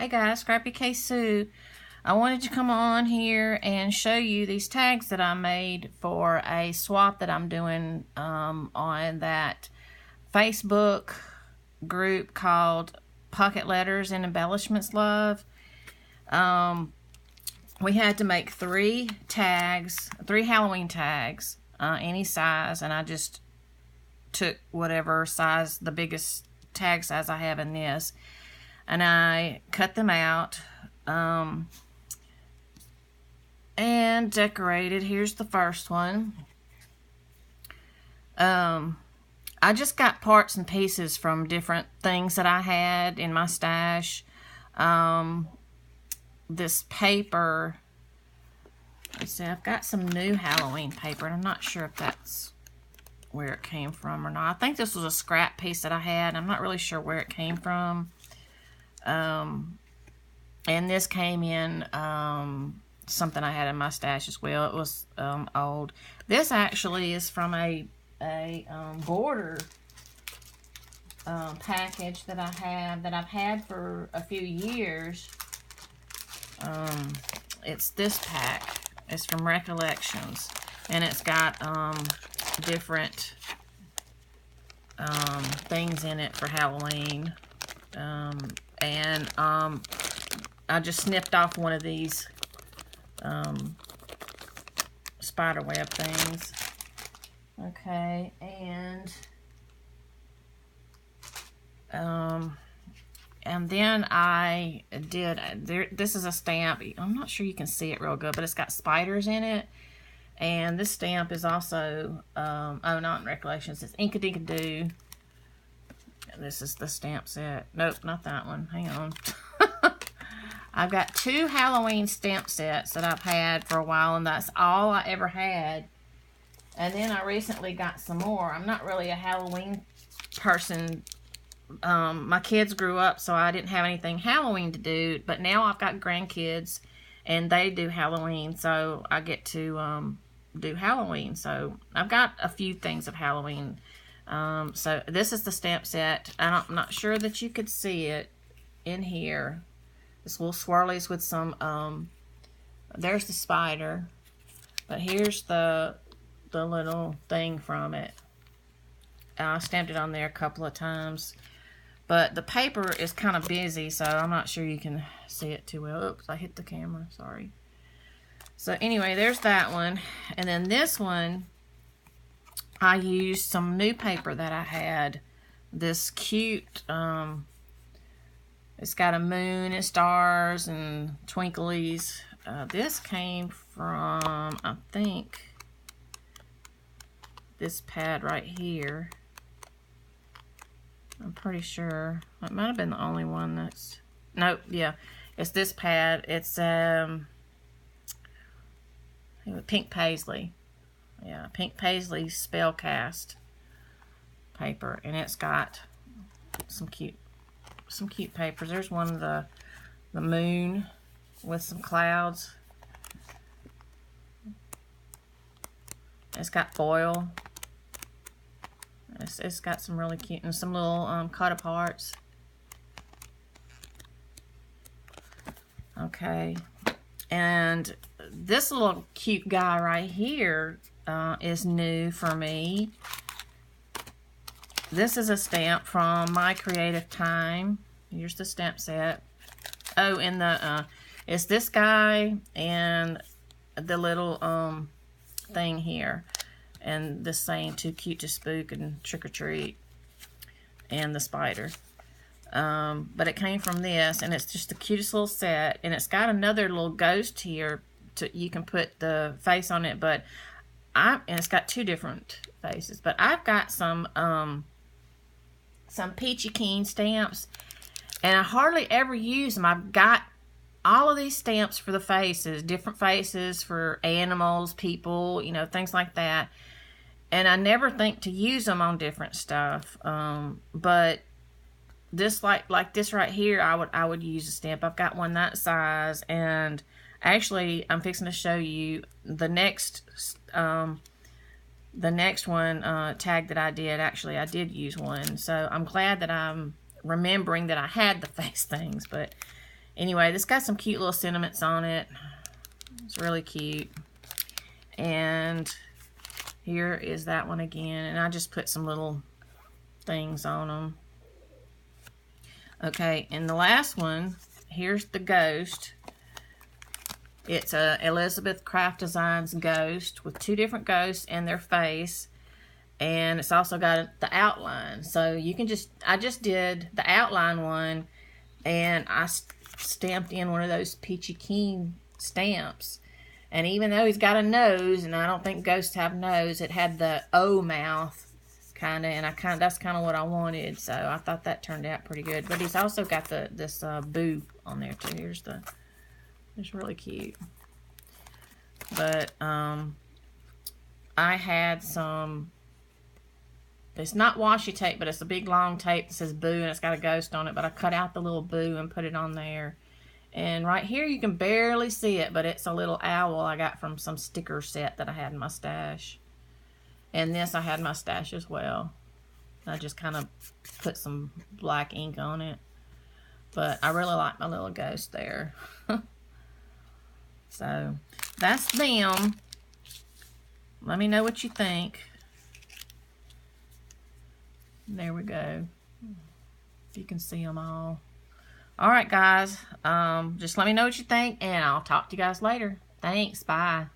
Hey guys, Scrappy K Sue. I wanted to come on here and show you these tags that I made for a swap that I'm doing on that Facebook group called Pocket Letters and Embellishments Love. We had to make 3 Halloween tags, any size, and I just took whatever size, the biggest tag size I have in this, and I cut them out and decorated. Here's the first one. I just got parts and pieces from different things that I had in my stash. This paper, let's see, I've got some new Halloween paper, and I'm not sure if that's where it came from or not. I think this was a scrap piece that I had. I'm not really sure where it came from. And this came in something I had in my stash as well. It was old. This actually is from a border package that I've had for a few years. It's this pack. It's from Recollections, and it's got different things in it for Halloween. And I just snipped off one of these spider web things. Okay, and then I did, this is a stamp. I'm not sure you can see it real good, but it's got spiders in it. And this stamp is also, not in Recollections, it's Ink-a-Dink-a-Doo. This is the stamp set. Nope, not that one. Hang on. I've got 2 Halloween stamp sets that I've had for a while, and that's all I ever had. And then I recently got some more. I'm not really a Halloween person. My kids grew up, so I didn't have anything Halloween to do, but now I've got grandkids, and they do Halloween, so I get to do Halloween. So I've got a few things of Halloween. So this is the stamp set. I'm not sure that you could see it in here. This little swirlies with some, there's the spider, but here's the little thing from it. I stamped it on there a couple of times, but the paper is kind of busy, so I'm not sure you can see it too well. Oops, I hit the camera, sorry. So anyway, there's that one, and then this one, I used some new paper that I had. This cute, it's got a moon and stars and twinklies. This came from, I think, this pad right here. I'm pretty sure. It might have been the only one that's, nope, yeah. It's this pad. It's pink paisley. Yeah, pink paisley spellcast paper, and it's got some cute papers. There's one of the moon with some clouds. It's got foil. It's got some really cute, and some little cut aparts. Okay, and this little cute guy right here is new for me. This is a stamp from My Creative Time. Here's the stamp set. Oh, and it's this guy and the little thing here, and this saying "Too cute to spook" and "Trick or treat," and the spider. But it came from this, and it's just the cutest little set, and it's got another little ghost here. You can put the face on it, but and it's got 2 different faces. But I've got some Peachy Keen stamps, and I hardly ever use them. I've got all of these stamps for the faces, different faces for animals, people, you know, things like that. And I never think to use them on different stuff. But this, like this right here, I would use a stamp. I've got one that size, and actually, I'm fixing to show you the next one tag that I did. Actually, I did use one, so I'm glad that I'm remembering that I had the face things. But Anyway, this got some cute little sentiments on it. It's really cute. And here is that one again. And I just put some little things on them. Okay, and the last one, here's the ghost. It's a Elizabeth Craft Designs ghost with 2 different ghosts and their face. And it's also got the outline. So you can I just did the outline one, and I stamped in one of those Peachy Keen stamps. And even though he's got a nose, and I don't think ghosts have nose, it had the O mouth kind of, and that's kind of what I wanted. So I thought that turned out pretty good. But he's also got this boo on there too. It's really cute. But I had some. It's not washi tape, but it's a big long tape that says boo, and it's got a ghost on it. But I cut out the little boo and put it on there. And right here you can barely see it, but it's a little owl I got from some sticker set that I had in my stash. And this I had in my stash as well. I just kind of put some black ink on it. But I really like my little ghost there. So that's them. Let me know what you think. There we go. If you can see them all. Alright guys, just let me know what you think, and I'll talk to you guys later. Thanks, bye.